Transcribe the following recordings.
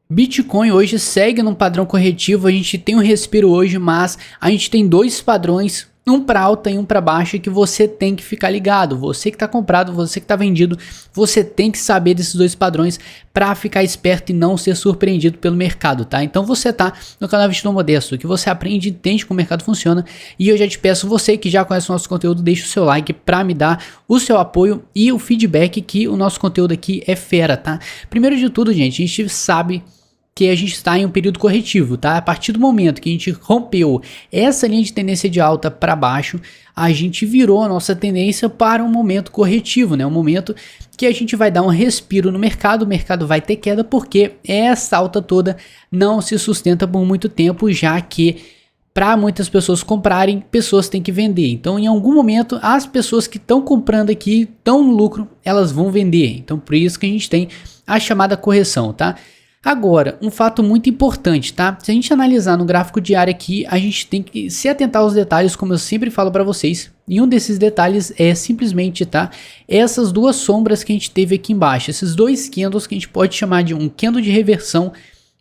Bitcoin hoje segue num padrão corretivo, a gente tem um respiro hoje, mas a gente tem dois padrões, um para alta e um para baixa, que você tem que ficar ligado. Você que está comprado, você que está vendido, você tem que saber desses dois padrões para ficar esperto e não ser surpreendido pelo mercado, tá? Então você tá no canal Investidor Modesto, que você aprende e entende como o mercado funciona, e eu já te peço, você que já conhece o nosso conteúdo, deixa o seu like para me dar o seu apoio e o feedback que o nosso conteúdo aqui é fera, tá? Primeiro de tudo, gente, a gente sabe que a gente está em um período corretivo, tá? A partir do momento que a gente rompeu essa linha de tendência de alta para baixo, a gente virou a nossa tendência para um momento corretivo, né? Um momento que a gente vai dar um respiro no mercado, o mercado vai ter queda porque essa alta toda não se sustenta por muito tempo, já que para muitas pessoas comprarem, pessoas têm que vender. Então, em algum momento, as pessoas que estão comprando aqui, estão no lucro, elas vão vender. Então, por isso que a gente tem a chamada correção, tá? Agora, um fato muito importante, tá? Se a gente analisar no gráfico diário aqui, a gente tem que se atentar aos detalhes, como eu sempre falo para vocês. E um desses detalhes é simplesmente, tá? Essas duas sombras que a gente teve aqui embaixo, esses dois candles que a gente pode chamar de um candle de reversão,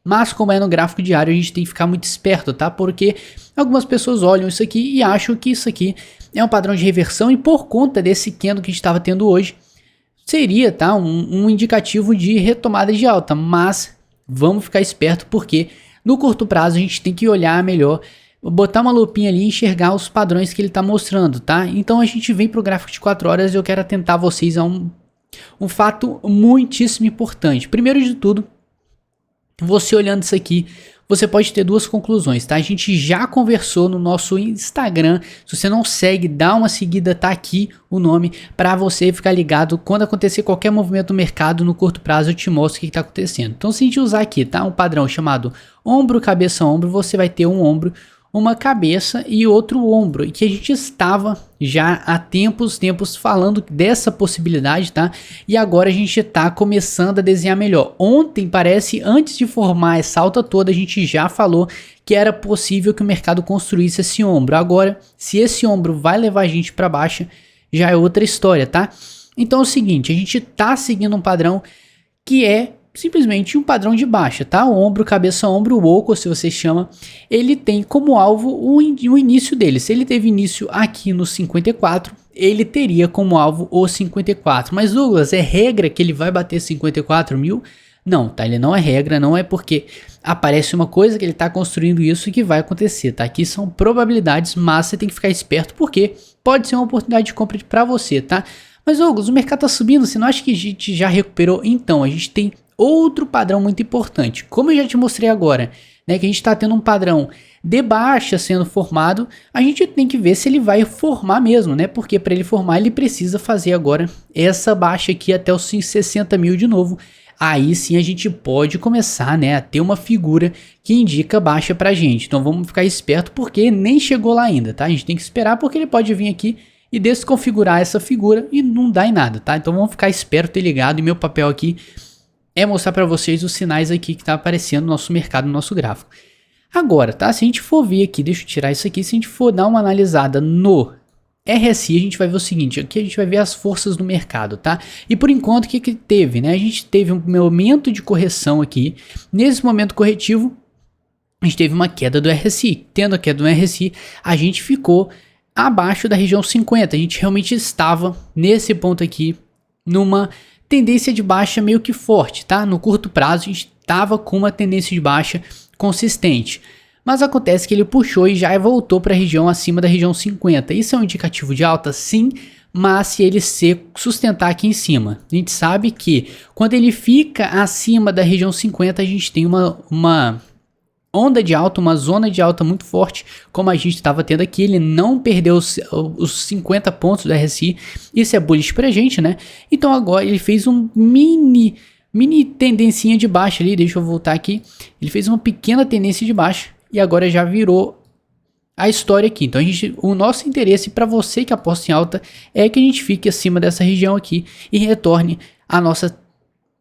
mas como é no gráfico diário, a gente tem que ficar muito esperto, tá? Porque algumas pessoas olham isso aqui e acham que isso aqui é um padrão de reversão e por conta desse candle que a gente estava tendo hoje, seria, tá? Um indicativo de retomada de alta, mas vamos ficar esperto porque no curto prazo a gente tem que olhar melhor, botar uma lupinha ali e enxergar os padrões que ele está mostrando, tá? Então a gente vem para o gráfico de 4 horas e eu quero atentar vocês a um fato muitíssimo importante. Primeiro de tudo, você olhando isso aqui, você pode ter duas conclusões, tá? A gente já conversou no nosso Instagram. Se você não segue, dá uma seguida, tá aqui o nome para você ficar ligado. Quando acontecer qualquer movimento no mercado no curto prazo, eu te mostro o que está acontecendo. Então, se a gente usar aqui, tá? Um padrão chamado ombro, cabeça, ombro, você vai ter um ombro, uma cabeça e outro ombro, e que a gente estava já há tempos falando dessa possibilidade, tá? E agora a gente tá começando a desenhar melhor. Ontem, parece, antes de formar essa alta toda, a gente já falou que era possível que o mercado construísse esse ombro. Agora, se esse ombro vai levar a gente para baixo, já é outra história, tá? Então é o seguinte, a gente tá seguindo um padrão que é simplesmente um padrão de baixa, tá? O ombro, cabeça, ombro, o oco, se você chama, ele tem como alvo o início dele. Se ele teve início aqui no 54, ele teria como alvo o 54. Mas Douglas, é regra que ele vai bater 54 mil? Não, tá? Ele não é regra, não é porque aparece uma coisa que ele tá construindo isso que vai acontecer, tá? Aqui são probabilidades, mas você tem que ficar esperto porque pode ser uma oportunidade de compra para você, tá? Mas Douglas, o mercado tá subindo, você não acha que a gente já recuperou? Então, a gente tem outro padrão muito importante, como eu já te mostrei agora, né, que a gente está tendo um padrão de baixa sendo formado, a gente tem que ver se ele vai formar mesmo, né, porque para ele formar ele precisa fazer agora essa baixa aqui até os 60 mil de novo, aí sim a gente pode começar, né, a ter uma figura que indica baixa pra gente, então vamos ficar esperto porque nem chegou lá ainda, tá, a gente tem que esperar porque ele pode vir aqui e desconfigurar essa figura e não dá em nada, tá, então vamos ficar esperto e ligado, e meu papel aqui é mostrar para vocês os sinais aqui que tá aparecendo no nosso mercado, no nosso gráfico. Agora, tá? Se a gente for ver aqui, deixa eu tirar isso aqui, se a gente for dar uma analisada no RSI, a gente vai ver o seguinte, aqui a gente vai ver as forças do mercado, tá? E por enquanto, o que que teve, né? A gente teve um momento de correção aqui, nesse momento corretivo, a gente teve uma queda do RSI. Tendo a queda do RSI, a gente ficou abaixo da região 50, a gente realmente estava nesse ponto aqui, numa tendência de baixa meio que forte, tá? No curto prazo a gente estava com uma tendência de baixa consistente, mas acontece que ele puxou e já voltou para a região acima da região 50. Isso é um indicativo de alta? Sim, mas se ele se sustentar aqui em cima. A gente sabe que quando ele fica acima da região 50, a gente tem uma onda de alta, uma zona de alta muito forte, como a gente estava tendo aqui. Ele não perdeu os 50 pontos do RSI, isso é bullish pra gente, né? Então agora ele fez um mini tendencinha de baixa ali, deixa eu voltar aqui, ele fez uma pequena tendência de baixa e agora já virou a história aqui. Então o nosso interesse para você que aposta em alta é que a gente fique acima dessa região aqui e retorne a nossa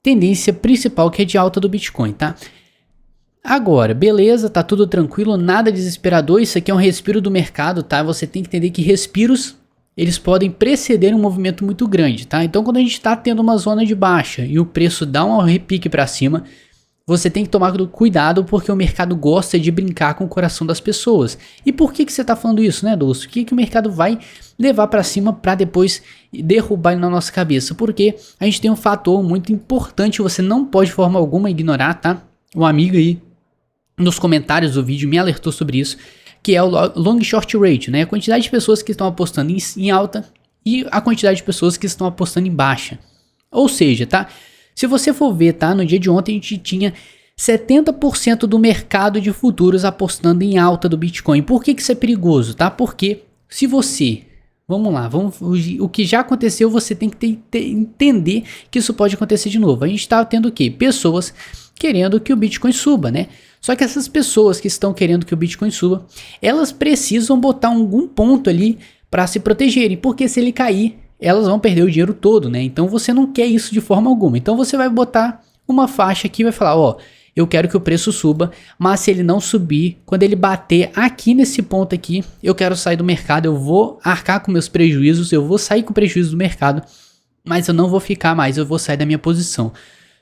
tendência principal, que é de alta do Bitcoin, tá? Agora, beleza, tá tudo tranquilo, nada desesperador, isso aqui é um respiro do mercado, tá? Você tem que entender que respiros, eles podem preceder um movimento muito grande, tá? Então, quando a gente tá tendo uma zona de baixa e o preço dá um repique para cima, você tem que tomar cuidado porque o mercado gosta de brincar com o coração das pessoas. E por que você está falando isso, né, Douglas? O que o mercado vai levar para cima para depois derrubar na nossa cabeça? Porque a gente tem um fator muito importante, você não pode de forma alguma ignorar, tá? Um amigo aí nos comentários do vídeo me alertou sobre isso, que é o long short ratio, né? A quantidade de pessoas que estão apostando em alta e a quantidade de pessoas que estão apostando em baixa. Ou seja, tá? Se você for ver, tá? No dia de ontem a gente tinha 70% do mercado de futuros apostando em alta do Bitcoin. Por que isso é perigoso, tá? Porque se você... Vamos lá, o que já aconteceu, você tem que entender que isso pode acontecer de novo. A gente está tendo o quê? Pessoas querendo que o Bitcoin suba, né? Só que essas pessoas que estão querendo que o Bitcoin suba, elas precisam botar algum ponto ali para se protegerem, porque se ele cair, elas vão perder o dinheiro todo, né? Então você não quer isso de forma alguma. Então você vai botar uma faixa aqui e vai falar, ó, eu quero que o preço suba, mas se ele não subir, quando ele bater aqui nesse ponto aqui, eu quero sair do mercado, eu vou arcar com meus prejuízos, eu vou sair com prejuízo do mercado, mas eu não vou ficar mais, eu vou sair da minha posição.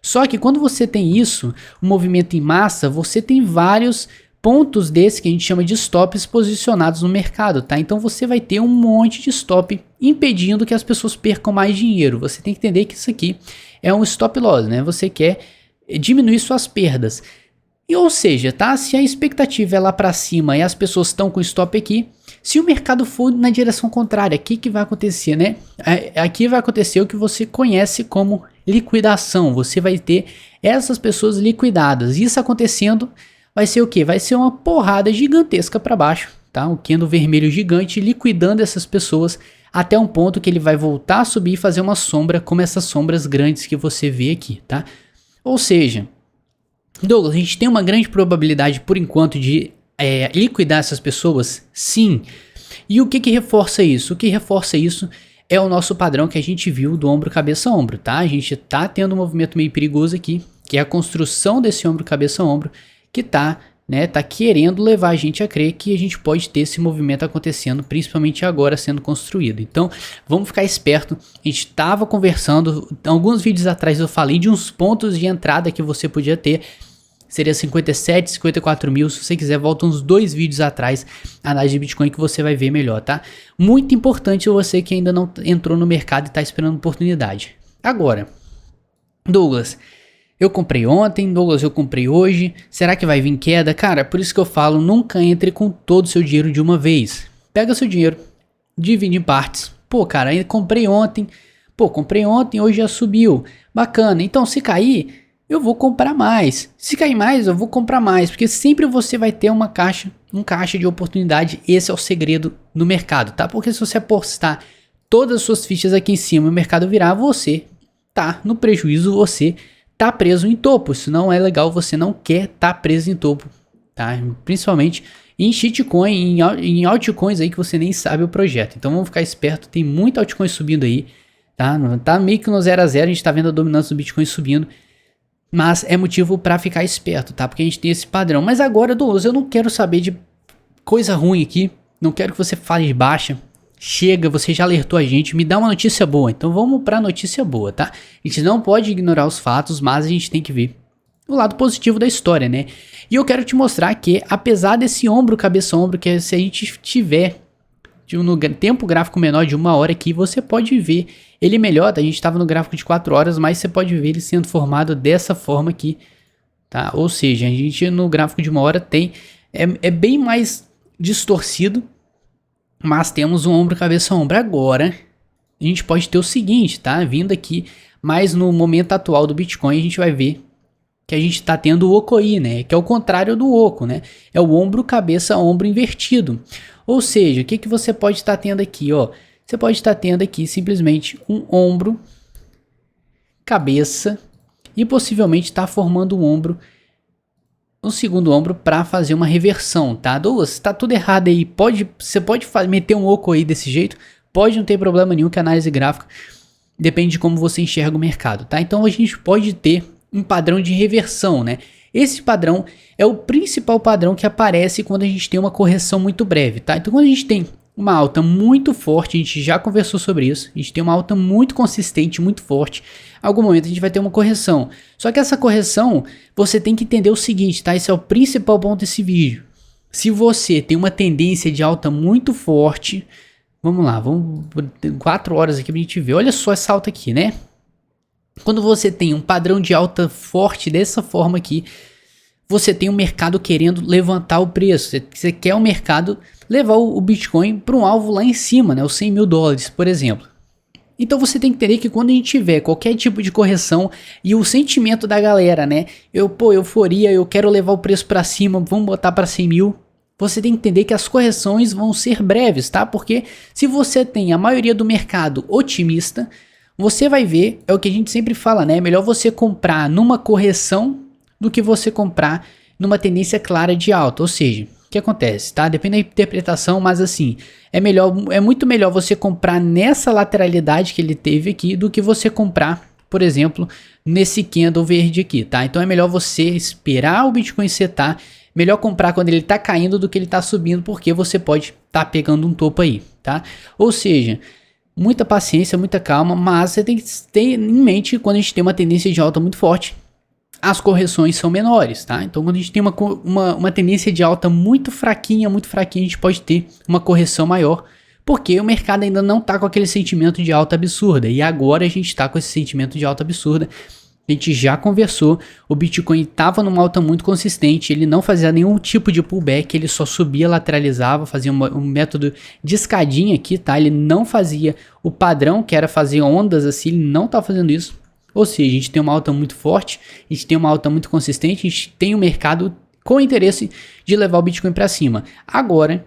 Só que quando você tem isso, um movimento em massa, você tem vários pontos desses que a gente chama de stops posicionados no mercado, tá? Então você vai ter um monte de stop impedindo que as pessoas percam mais dinheiro. Você tem que entender que isso aqui é um stop loss, né? Você quer diminuir suas perdas. E, ou seja, tá? Se a expectativa é lá para cima e as pessoas estão com stop aqui, se o mercado for na direção contrária, o que vai acontecer, né? Aqui vai acontecer o que você conhece como liquidação. Você vai ter essas pessoas liquidadas. Isso acontecendo vai ser o que? Vai ser uma porrada gigantesca para baixo, tá? O candle vermelho gigante liquidando essas pessoas até um ponto que ele vai voltar a subir e fazer uma sombra como essas sombras grandes que você vê aqui, tá? Ou seja, Douglas, a gente tem uma grande probabilidade por enquanto de liquidar essas pessoas? Sim. E o que reforça isso? O que reforça isso é o nosso padrão que a gente viu do ombro, cabeça, ombro, tá? A gente tá tendo um movimento meio perigoso aqui, que é a construção desse ombro, cabeça, ombro, que tá querendo levar a gente a crer que a gente pode ter esse movimento acontecendo, principalmente agora sendo construído. Então, vamos ficar esperto. A gente estava conversando, alguns vídeos atrás eu falei de uns pontos de entrada que você podia ter. Seria 57, 54 mil. Se você quiser, volta uns 2 vídeos atrás, análise de Bitcoin, que você vai ver melhor, tá? Muito importante você que ainda não entrou no mercado e está esperando oportunidade. Agora, Douglas, eu comprei ontem, Douglas, eu comprei hoje, será que vai vir queda? Cara, por isso que eu falo, nunca entre com todo o seu dinheiro de uma vez. Pega seu dinheiro, divide em partes. Pô, cara, eu comprei ontem, hoje já subiu. Bacana, então se cair, eu vou comprar mais. Se cair mais, eu vou comprar mais, porque sempre você vai ter um caixa de oportunidade. Esse é o segredo no mercado, tá? Porque se você apostar todas as suas fichas aqui em cima e o mercado virar, você tá no prejuízo, você tá preso em topo. Isso não é legal, você não quer tá preso em topo, tá? Principalmente em shitcoin, em altcoins aí que você nem sabe o projeto. Então vamos ficar esperto, tem muita altcoin subindo aí, tá? Tá meio que no 0 a 0, a gente tá vendo a dominância do Bitcoin subindo, mas é motivo para ficar esperto, tá? Porque a gente tem esse padrão. Mas agora, Douglas, eu não quero saber de coisa ruim aqui, não quero que você fale de baixa. Chega, você já alertou a gente, me dá uma notícia boa. Então vamos pra notícia boa, tá? A gente não pode ignorar os fatos, mas a gente tem que ver o lado positivo da história, né? E eu quero te mostrar que, apesar desse ombro, cabeça, ombro, que se a gente tiver no tempo gráfico menor de 1 hora aqui, você pode ver ele melhor, tá? A gente estava no gráfico de 4 horas, mas você pode ver ele sendo formado dessa forma aqui, tá? Ou seja, a gente no gráfico de 1 hora tem, é bem mais distorcido, mas temos um ombro, cabeça, ombro. Agora, a gente pode ter o seguinte, tá? Vindo aqui, mas no momento atual do Bitcoin, a gente vai ver que a gente está tendo o Okoi, né? Que é o contrário do Oco, né? É o ombro, cabeça, ombro invertido. Ou seja, o que você pode estar tendo aqui, ó? Você pode estar tendo aqui simplesmente um ombro, cabeça e possivelmente está formando um ombro, um segundo ombro para fazer uma reversão, tá? Douglas, tá tudo errado aí. Você pode meter um oco aí desse jeito, pode, não ter problema nenhum, que a análise gráfica depende de como você enxerga o mercado, tá? Então a gente pode ter um padrão de reversão, né? Esse padrão é o principal padrão que aparece quando a gente tem uma correção muito breve, tá? Então quando a gente tem uma alta muito forte, a gente já conversou sobre isso, a gente tem uma alta muito consistente, muito forte. Em algum momento a gente vai ter uma correção. Só que essa correção, você tem que entender o seguinte, tá? Esse é o principal ponto desse vídeo. Se você tem uma tendência de alta muito forte, vamos lá, vamos 4 horas aqui pra gente ver. Olha só essa alta aqui, né? Quando você tem um padrão de alta forte dessa forma aqui, você tem o mercado querendo levantar o preço. Você quer o mercado levar o Bitcoin para um alvo lá em cima, né? Os 100 mil dólares, por exemplo. Então você tem que entender que quando a gente tiver qualquer tipo de correção e o sentimento da galera, né? Euforia, eu quero levar o preço para cima, vamos botar para 100 mil. Você tem que entender que as correções vão ser breves, tá? Porque se você tem a maioria do mercado otimista, você vai ver, é o que a gente sempre fala, né? É melhor você comprar numa correção do que você comprar numa tendência clara de alta. Ou seja, o que acontece, tá? Depende da interpretação, mas assim, é muito melhor você comprar nessa lateralidade que ele teve aqui do que você comprar, por exemplo, nesse candle verde aqui, tá? Então é melhor você esperar o Bitcoin setar, melhor comprar quando ele tá caindo do que ele tá subindo, porque você pode tá pegando um topo aí, tá? Ou seja, muita paciência, muita calma, mas você tem que ter em mente que quando a gente tem uma tendência de alta muito forte, as correções são menores, tá? Então quando a gente tem uma tendência de alta muito fraquinha, a gente pode ter uma correção maior, porque o mercado ainda não tá com aquele sentimento de alta absurda, e agora a gente tá com esse sentimento de alta absurda. A gente já conversou, o Bitcoin estava numa alta muito consistente, ele não fazia nenhum tipo de pullback, ele só subia, lateralizava, fazia um método de escadinha aqui, tá? Ele não fazia o padrão, que era fazer ondas assim, ele não tá fazendo isso. Ou seja, a gente tem uma alta muito forte, a gente tem uma alta muito consistente, a gente tem um mercado com interesse de levar o Bitcoin para cima. Agora,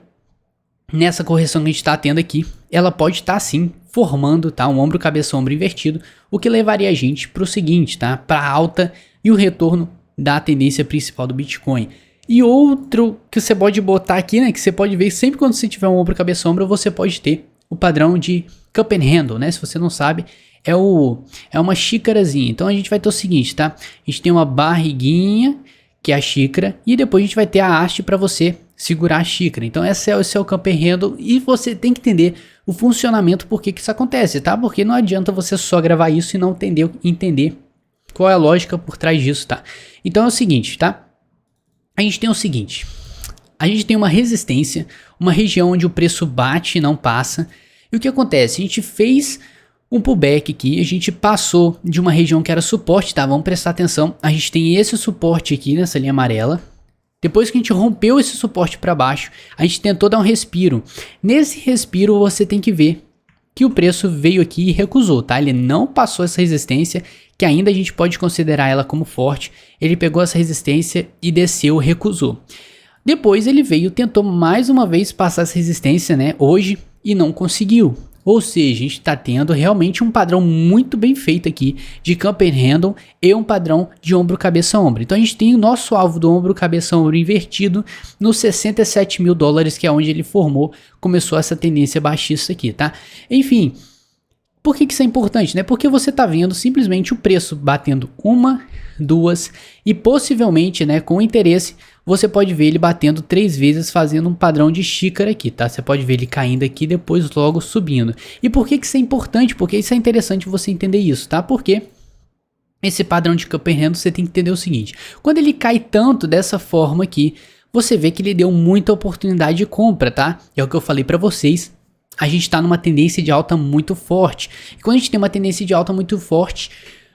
nessa correção que a gente está tendo aqui, ela pode estar sim formando, tá, um ombro, cabeça, ombro invertido, o que levaria a gente para o seguinte, tá, para a alta e o retorno da tendência principal do Bitcoin. E outro que você pode botar aqui, né, que você pode ver sempre quando você tiver um ombro, cabeça, ombro, você pode ter o padrão de cup and handle, né? Se você não sabe, é uma xícarazinha. Então a gente vai ter o seguinte, tá? A gente tem uma barriguinha, que é a xícara, e depois a gente vai ter a haste para você segurar a xícara. Então esse é o cup and handle, e você tem que entender o funcionamento, por que isso acontece, tá? Porque não adianta você só gravar isso e não entender qual é a lógica por trás disso, tá? Então é o seguinte, tá? A gente tem o seguinte, a gente tem uma resistência, uma região onde o preço bate e não passa, e o que acontece? A gente fez um pullback aqui, a gente passou de uma região que era suporte, tá? Vamos prestar atenção, a gente tem esse suporte aqui nessa linha amarela. Depois que a gente rompeu esse suporte para baixo, a gente tentou dar um respiro. Nesse respiro você tem que ver que o preço veio aqui e recusou, tá? Ele não passou essa resistência, que ainda a gente pode considerar ela como forte. Ele pegou essa resistência e desceu, recusou. Depois ele veio, tentou mais uma vez passar essa resistência, né? Hoje, e não conseguiu. Ou seja, a gente está tendo realmente um padrão muito bem feito aqui de cup and handle e um padrão de ombro, cabeça, ombro. Então a gente tem o nosso alvo do ombro, cabeça, ombro invertido nos 67 mil dólares, que é onde ele formou, começou essa tendência baixista aqui, tá? Enfim, por que isso é importante, né? Porque você está vendo simplesmente o preço batendo uma, duas e possivelmente, né, com interesse, você pode ver ele batendo 3 vezes, fazendo um padrão de xícara aqui, tá? Você pode ver ele caindo aqui, depois logo subindo. E por que isso é importante? Porque isso é interessante você entender isso, tá? Porque esse padrão de cup and handle, você tem que entender o seguinte. Quando ele cai tanto dessa forma aqui, você vê que ele deu muita oportunidade de compra, tá? É o que eu falei para vocês. A gente está numa tendência de alta muito forte. E quando a gente tem uma tendência de alta muito forte,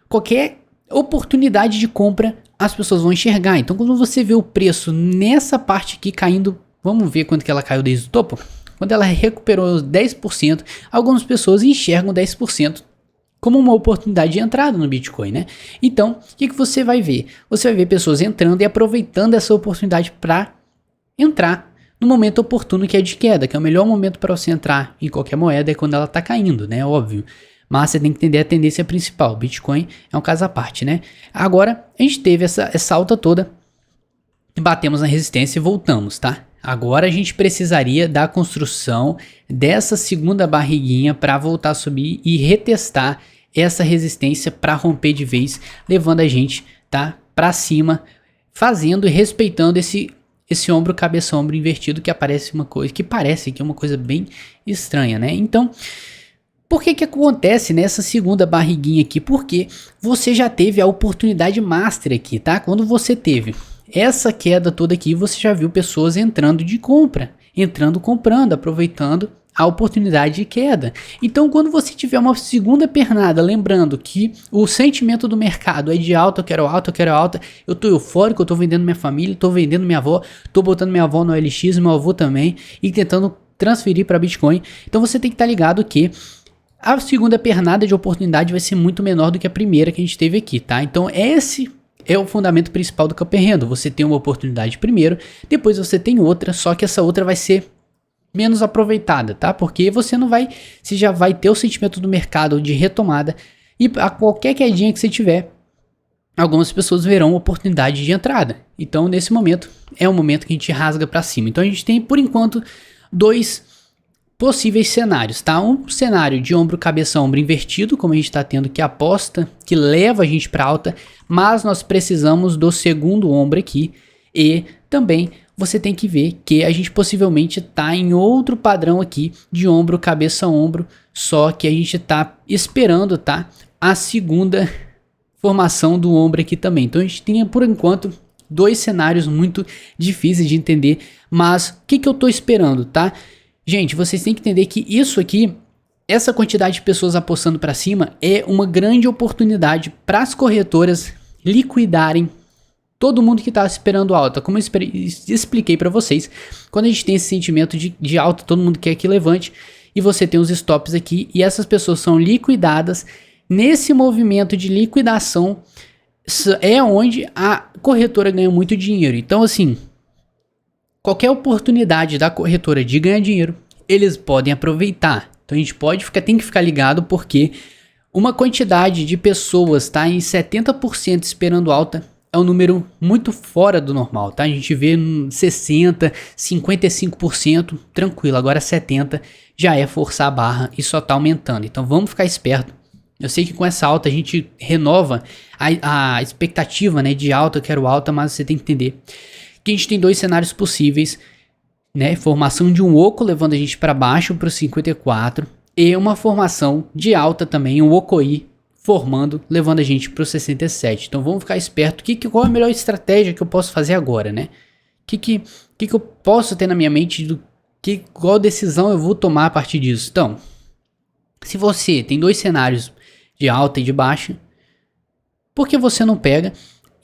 qualquer oportunidade de compra as pessoas vão enxergar. Então quando você vê o preço nessa parte aqui caindo, vamos ver quanto que ela caiu desde o topo? Quando ela recuperou 10%, algumas pessoas enxergam 10% como uma oportunidade de entrada no Bitcoin, né? Então, o que você vai ver? Você vai ver pessoas entrando e aproveitando essa oportunidade para entrar no momento oportuno, que é de queda, que é o melhor momento para você entrar em qualquer moeda, é quando ela está caindo, né? Óbvio. Mas você tem que entender a tendência principal. Bitcoin é um caso à parte, né? Agora, a gente teve essa alta toda, batemos na resistência e voltamos, tá? Agora a gente precisaria da construção dessa segunda barriguinha para voltar a subir e retestar essa resistência para romper de vez, levando a gente, tá, para cima, fazendo e respeitando esse ombro, cabeça, ombro invertido que aparece uma coisa, que parece que é uma coisa bem estranha, né? Então, por que acontece nessa segunda barriguinha aqui? Porque você já teve a oportunidade master aqui, tá? Quando você teve essa queda toda aqui, você já viu pessoas entrando de compra, entrando comprando, aproveitando a oportunidade de queda. Então, quando você tiver uma segunda pernada, lembrando que o sentimento do mercado é de alta, eu quero alta, eu quero alta, eu tô eufórico, eu tô vendendo minha família, tô vendendo minha avó, tô botando minha avó no OLX, meu avô também, e tentando transferir para Bitcoin. Então, você tem que estar ligado que a segunda pernada de oportunidade vai ser muito menor do que a primeira que a gente teve aqui, tá? Então, esse é o fundamento principal do Camper Random. Você tem uma oportunidade primeiro, depois você tem outra, só que essa outra vai ser menos aproveitada, tá? Porque você já vai ter o sentimento do mercado de retomada e a qualquer quedinha que você tiver, algumas pessoas verão oportunidade de entrada. Então, nesse momento, é o momento que a gente rasga para cima. Então, a gente tem, por enquanto, 2 possíveis cenários, tá? Um cenário de ombro, cabeça, ombro invertido, como a gente está tendo, que aposta, que leva a gente para alta, mas nós precisamos do segundo ombro aqui e também você tem que ver que a gente possivelmente tá em outro padrão aqui de ombro, cabeça, ombro, só que a gente tá esperando, tá? A segunda formação do ombro aqui também. Então a gente tem, por enquanto, 2 cenários muito difíceis de entender, mas o que eu tô esperando, tá? Gente, vocês têm que entender que isso aqui, essa quantidade de pessoas apostando para cima é uma grande oportunidade para as corretoras liquidarem todo mundo que tá esperando alta. Como eu expliquei para vocês, quando a gente tem esse sentimento de alta, todo mundo quer que levante, e você tem os stops aqui, e essas pessoas são liquidadas. Nesse movimento de liquidação é onde a corretora ganha muito dinheiro. Então, assim, qualquer oportunidade da corretora de ganhar dinheiro, eles podem aproveitar. Então a gente tem que ficar ligado, porque uma quantidade de pessoas tá em 70% esperando alta é um número muito fora do normal, tá? A gente vê 60%, 55%, tranquilo. Agora 70% já é forçar a barra e só tá aumentando. Então vamos ficar esperto. Eu sei que com essa alta a gente renova a expectativa, né, de alta, eu quero alta, mas você tem que entender que a gente tem 2 cenários possíveis, né? Formação de um oco levando a gente para baixo para o 54 e uma formação de alta também, um oco-i formando, levando a gente para o 67. Então vamos ficar esperto. Qual é a melhor estratégia que eu posso fazer agora, né? Que eu posso ter na minha mente qual decisão eu vou tomar a partir disso? Então, se você tem 2 cenários de alta e de baixa, por que você não pega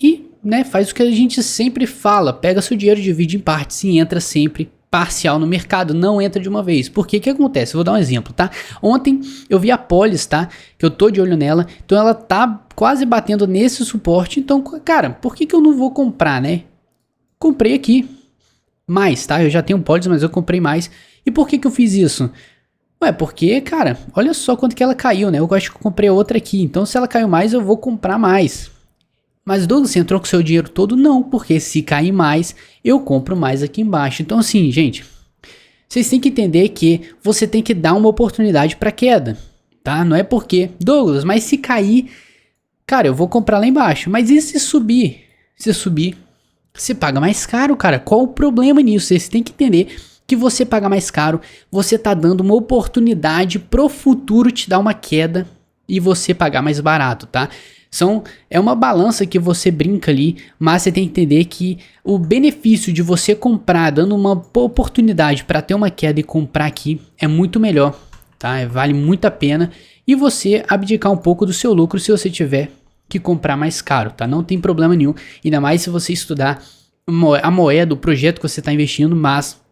e, né, faz o que a gente sempre fala, pega seu dinheiro, divide em partes e entra sempre parcial no mercado, não entra de uma vez. Porque que acontece? Eu vou dar um exemplo, tá? Ontem eu vi a Polis, tá? Que eu tô de olho nela, então ela tá quase batendo nesse suporte. Então, cara, por que eu não vou comprar, né? Comprei aqui mais, tá? Eu já tenho Polis, mas eu comprei mais. E por que eu fiz isso? Ué, porque, cara, olha só quanto que ela caiu, né? Eu acho que eu comprei outra aqui, então se ela caiu mais, eu vou comprar mais. Mas Douglas, você entrou com seu dinheiro todo? Não, porque se cair mais, eu compro mais aqui embaixo. Então assim, gente, vocês têm que entender que você tem que dar uma oportunidade para queda, tá? Não é porque, Douglas, mas se cair, cara, eu vou comprar lá embaixo. Mas e se subir? Se subir, você paga mais caro, cara. Qual o problema nisso? Vocês têm que entender que você paga mais caro, você tá dando uma oportunidade pro futuro te dar uma queda e você pagar mais barato, tá? É uma balança que você brinca ali, mas você tem que entender que o benefício de você comprar, dando uma oportunidade para ter uma queda e comprar aqui, é muito melhor, tá? Vale muito a pena. E você abdicar um pouco do seu lucro se você tiver que comprar mais caro, tá? Não tem problema nenhum, ainda mais se você estudar a moeda, o projeto que você está investindo, mas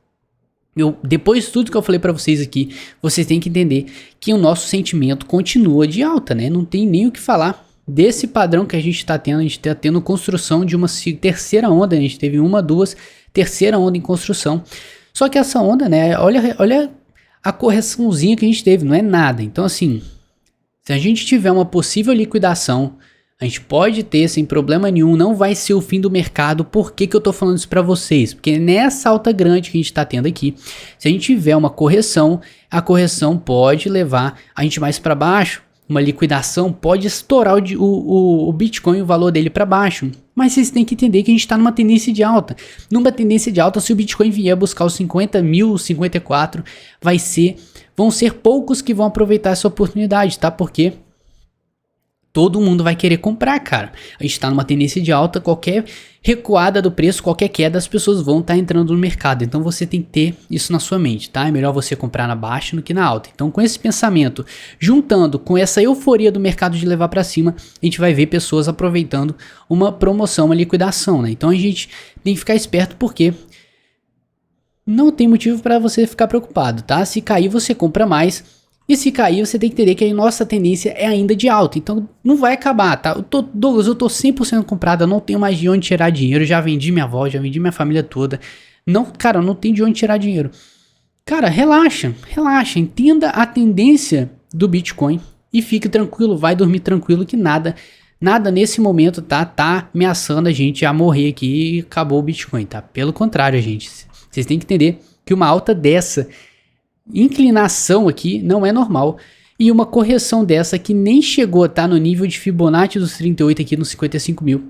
depois de tudo que eu falei para vocês aqui, vocês têm que entender que o nosso sentimento continua de alta, né? Não tem nem o que falar desse padrão que a gente está tendo. A gente está tendo construção de uma terceira onda, a gente teve terceira onda em construção. Só que essa onda, né, olha a correçãozinha que a gente teve, não é nada. Então assim, se a gente tiver uma possível liquidação, a gente pode ter sem problema nenhum, não vai ser o fim do mercado. Por que eu tô falando isso para vocês? Porque nessa alta grande que a gente tá tendo aqui, se a gente tiver uma correção, a correção pode levar a gente mais para baixo, uma liquidação, pode estourar o Bitcoin, o valor dele para baixo. Mas vocês têm que entender que a gente está numa tendência de alta. Numa tendência de alta, se o Bitcoin vier buscar os 50 mil, 54, vão ser poucos que vão aproveitar essa oportunidade, tá? Porque todo mundo vai querer comprar, cara. A gente tá numa tendência de alta, qualquer recuada do preço, qualquer queda, as pessoas vão estar entrando no mercado. Então você tem que ter isso na sua mente, tá? É melhor você comprar na baixa do que na alta. Então com esse pensamento, juntando com essa euforia do mercado de levar para cima, a gente vai ver pessoas aproveitando uma promoção, uma liquidação, né? Então a gente tem que ficar esperto porque não tem motivo para você ficar preocupado, tá? Se cair, você compra mais. E se cair, você tem que entender que a nossa tendência é ainda de alta. Então não vai acabar, tá? Douglas, eu tô 100% comprado, eu não tenho mais de onde tirar dinheiro. Eu já vendi minha avó, já vendi minha família toda. Não, cara, eu não tenho de onde tirar dinheiro. Cara, relaxa. Entenda a tendência do Bitcoin e fique tranquilo, vai dormir tranquilo que nada nesse momento tá ameaçando a gente a morrer aqui e acabou o Bitcoin, tá? Pelo contrário, gente. Vocês têm que entender que uma alta dessa inclinação aqui não é normal, e uma correção dessa que nem chegou a estar no nível de Fibonacci dos 38 aqui nos 55 mil,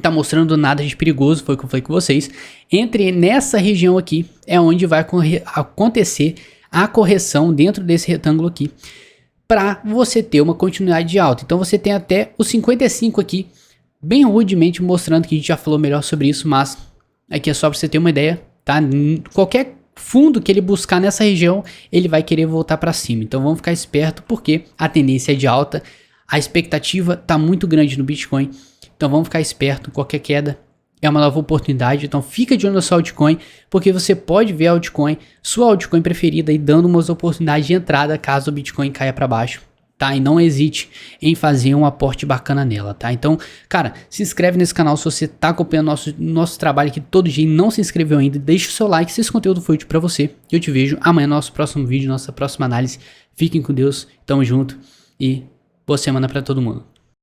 tá mostrando nada de perigoso, foi o que eu falei com vocês. Entre nessa região aqui é onde vai acontecer a correção dentro desse retângulo aqui, para você ter uma continuidade de alta. Então você tem até os 55 aqui, bem rudemente mostrando que a gente já falou melhor sobre isso, mas aqui é só para você ter uma ideia, tá? Qualquer fundo que ele buscar nessa região, ele vai querer voltar para cima. Então vamos ficar esperto porque a tendência é de alta, a expectativa tá muito grande no Bitcoin. Então vamos ficar esperto, qualquer queda é uma nova oportunidade. Então fica de olho na sua altcoin, porque você pode ver a altcoin, sua altcoin preferida, e dando umas oportunidades de entrada caso o Bitcoin caia para baixo, tá? E não hesite em fazer um aporte bacana nela, tá? Então, cara, se inscreve nesse canal se você tá acompanhando nosso trabalho aqui todo dia e não se inscreveu ainda. Deixa o seu like se esse conteúdo foi útil pra você. Eu te vejo amanhã no nosso próximo vídeo, nossa próxima análise. Fiquem com Deus, tamo junto e boa semana pra todo mundo.